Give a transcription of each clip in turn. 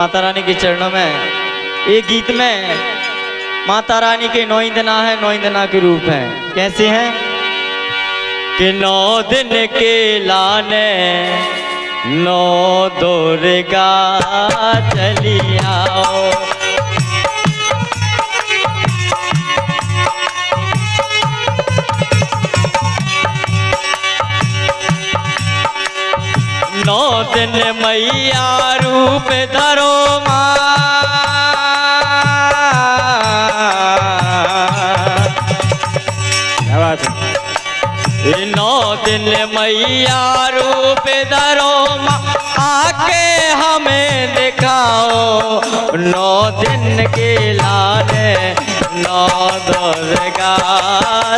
माता रानी के चरणों में एक गीत में माता रानी के 9 इंदना है, 9 इंदना के रूप हैं। कैसे हैं कि 9 दिन के लाने 9 दुर्गा चली आओ। नौ दिन मैया रूप धरो माँ, क्या बात है। 9 दिन मैया रूप धरो माँ, आके हमें दिखाओ। 9 दिन के लाने 9 दुर्गा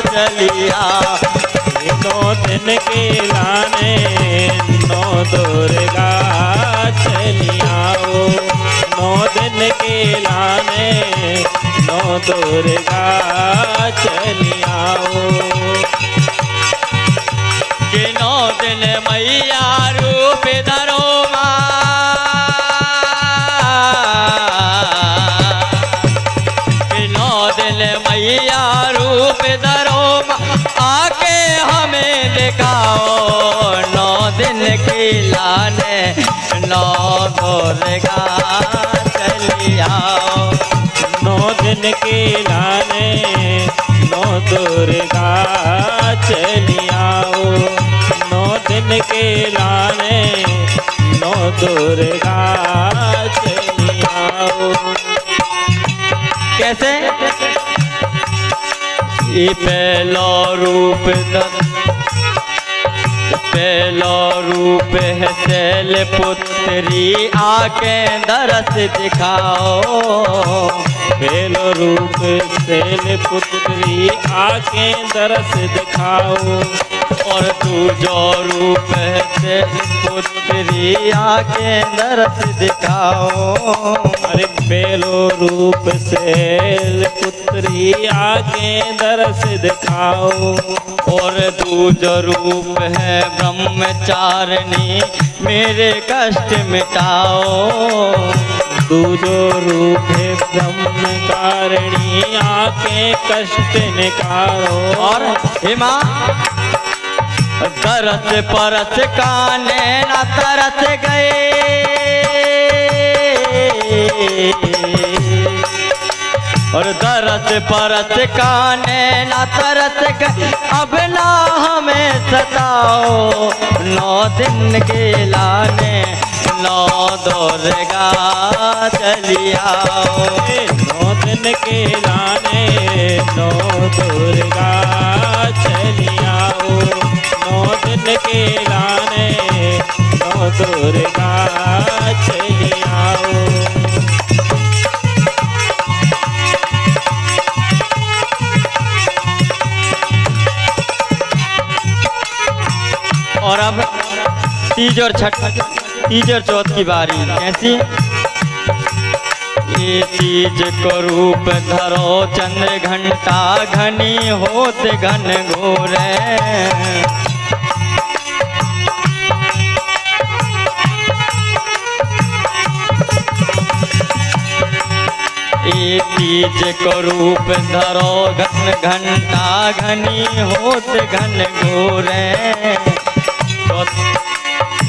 चली आओ। 9 दिन के लाने 9 दुर्गा चली आओ। 9 दिन के लाने 9 दुर्गा चली आओ। कि 9 दिन मैया रूप धरो माँ, कि 9 दिन मैया रूप धरो माँ, आके हमें दिखाओ। 9 दिन की लाने 9 दुर्गा चली आओ। 9 दिन के लाने 9 दुर्गा चली आओ। 9 दिन के लाने 9 दुर्गा चली आओ। कैसे ये पहलो रूप है शैल पुत्री, आके दरस दिखाओ। पहलो रूप शैल पुत्री, आके दरस दिखाओ। और दूजो रूप है शैल पुत्री, आके दरस दिखाओ। अरे पहलो रूप शैल पुत्री, आके दरस दिखाओ। और दूजो रूप है ब्रह्मचारिणी, मेरे कष्ट मिटाओ। दूजो रूप है ब्रह्मचारिणी, आके कष्ट निकालो। और हे माँ तरस परस काने न तरस गए, और तरस परस काने न तरस गए, अब ना हमें सताओ। 9 दिन के लाने 9 दुर्गा चली आओ। 9 दिन के लाने 9 दुर्गा चली आओ। 9 दिन के लाने 9 दुर्गा चली आओ। और अब तीज और चौथ की बारी। कैसी ये तीज को रूप धरो चंद्र घंटा, घनी होत घन घोर। ये तीज को रूप धरो घन घंटा, घनी होत घन घोर।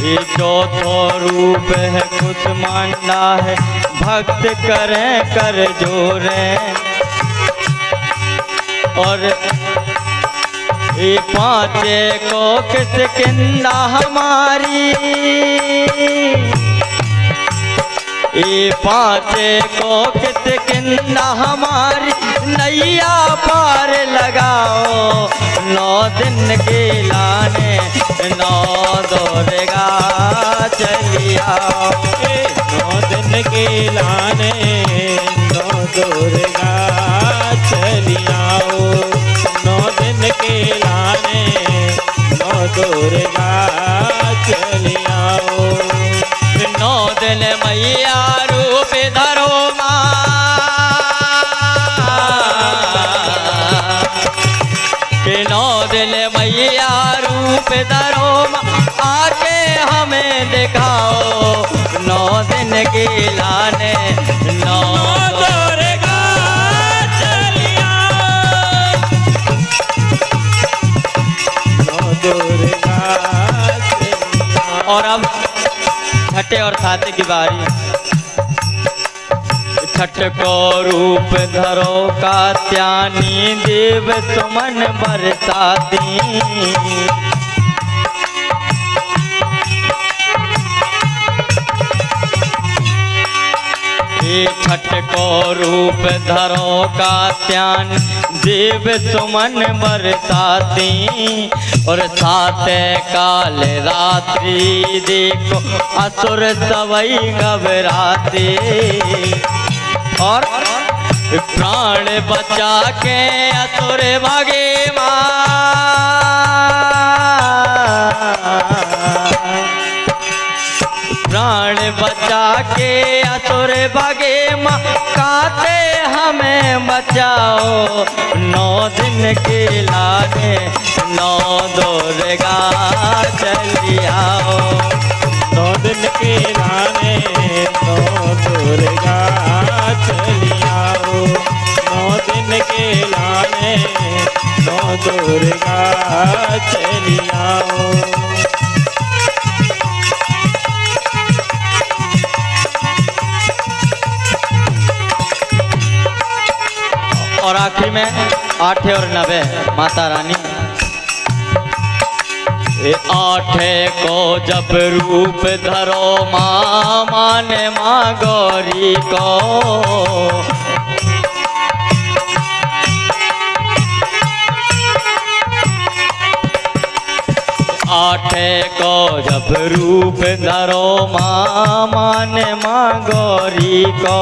ये चौथो रूप है कुछ मांडा है, भक्त करें कर जोरे। और ये 5 को किस किंदा हमारी, ये 5 को किस किंदा हमारी, नैया पार लगाओ। 9 दिन के लाने 9 दुर्गा चली आओ। 9 दिन के लाने 9 दुर्गा चली आओ। 9 दिन के लाने 9 दुर्गा चली आओ। 9 दिन मैया रूप धरो माँ, कि 9 दिन मैया रूप धरो माँ, आके हम हमें दिखाओ, 9 दिन की लाने, 9 दुर्गा चलिया, 9 दुर्गा चलिया। और अब छठे और सातवें की बारी। छठ को रूप धरो कात्यायनी, देव सुमन बरसाती। ये छठ को रूप धरो कात्यायनी, देव सुमन बरसाती। और सात काल रात्रि देखो, असुर सवई घबराते। और प्राण बचा के असुर भागे माँ, प्राण बचा के असुर भागे माँ, काते हमें बचाओ, 9 दिन के लाने, 9 दुर्गा चली आओ। 9 दिन के लाने, 9 दुर्गा चली आओ, 9 दिन के लाने, 9 दुर्गा चली आओ। और आखिर में 8 और 9 माता रानी। 8 को जब रूप धरो माँ, माने माँ गौरी को। 8 को जब रूप धरो माँ, माने माँ गौरी को।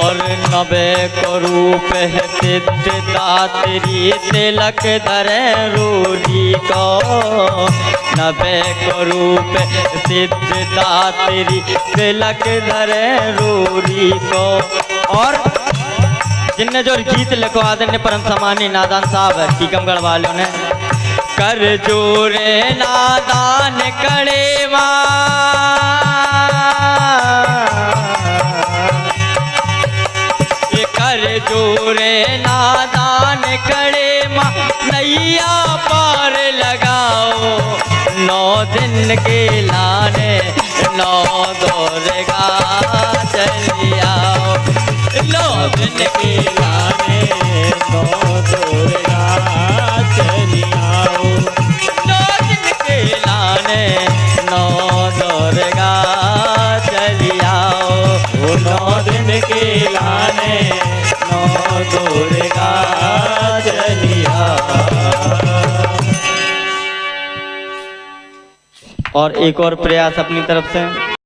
और 9 को रूप है सिद्धात्री, तिलक धरे रूढ़ी को। 9 को रूप सिद्धात्री, तिलक धरे रूढ़ी को। और जिनने जो गीत लिखवा देने परम सम्मानी नादान साहब टीकमगढ़ वालों ने, कर जोरे नादान कड़े कर जोरे नादान कड़े माँ, नैया पार लगाओ, 9 दिन के लाने, 9 दुर्गा चली आओ। 9 दिन के लाने, 9 दुर्गा चली आओ। 9 दिन के लाने, 9 दुर्गा चली आओ। 9 दिन के लाने, 9 दुर्गा चली आओ। और एक और प्रयास अपनी तरफ से।